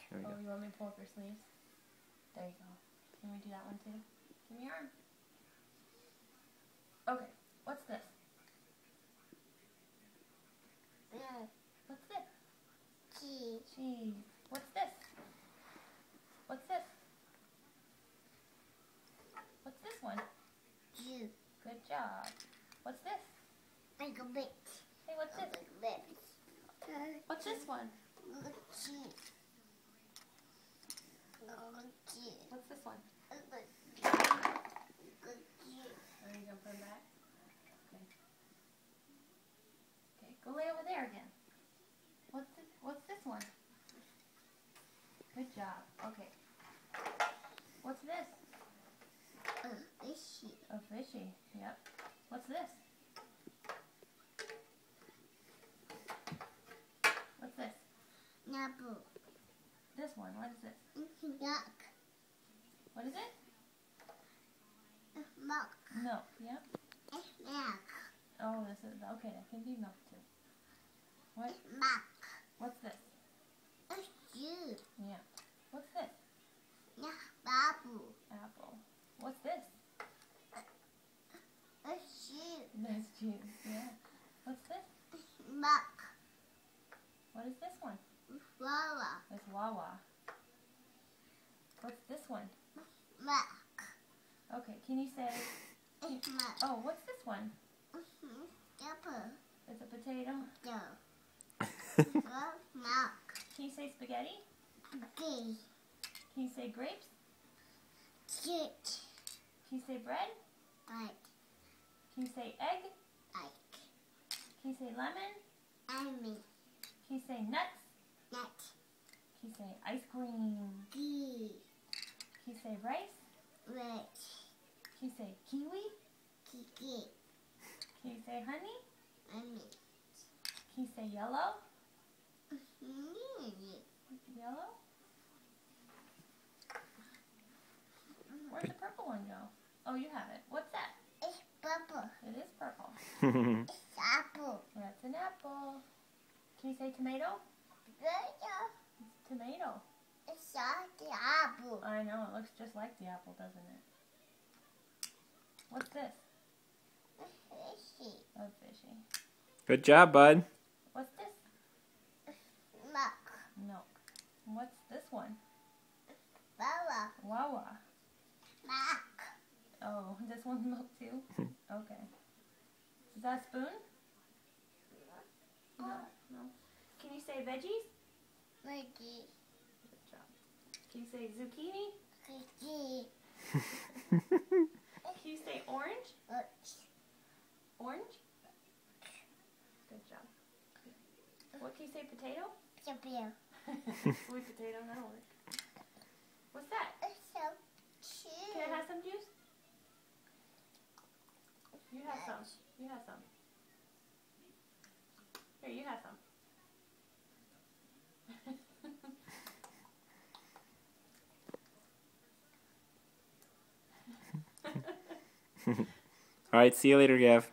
Here we go. Oh, you want me to pull up your sleeves? There you go. Can we do that one too? Give me your arm. Okay, what's this? What's this? Cheese. Cheese. What's this? What's this? What's this one? Juice. Good job. What's this? Like a bit. Hey, what's this? Like a bit. What's this one? Cheese. Cheese. What's this one? Cheese. Are you gonna put them back? Okay. Okay, go lay over there again. What's this one? Good job. Okay. What's this? Fishy. A fishy. Yep. What's this? What's this? Apple. This one. What is this? Milk. What is it? Milk. Milk. Yep. Milk. Oh, this is okay. That can be milk too. What? Milk. What's this? Juice. Yeah. What's this? Apple. Apple. What's this? Juice. That's juice. Yeah. What's this? Milk. What is this one? Flour. It's Wawa. What's this one? Milk. Okay. Can you say? Milk. Oh, what's this one? Apple. It's a potato. Milk. Can you say spaghetti? Tea. Can you say grapes? Shit. Can you say bread? Like. Can you say egg? Like. Can you say lemon? Lemon. Can you say nuts? Nut. Can you say ice cream? Tea. Can you say rice? Red. Can you say kiwi? Kiki. Can you say honey? Honey. Can you say yellow? Yellow? Where'd the purple one go? Oh, you have it. What's that? It's purple. It is purple. It's apple. That's an apple. Can you say tomato? It's tomato. It's not the apple. I know, it looks just like the apple, doesn't it? What's this? Fishy. Oh, fishy. Good job, bud. What's this? Milk. Milk. What's this one? Flour. Wawa. Milk. Oh, this one's milk too? Okay. Is that a spoon? No. No. Can you say veggies? Veggie. Good job. Can you say zucchini? Cookie. Can you say orange? Orange? Good job. What can you say, potato? Sapio. Sweet potato, that'll work. What's that? It's so cute. Can I have some juice? You have some. You have some. Here, you have some. All right, see you later, Gav.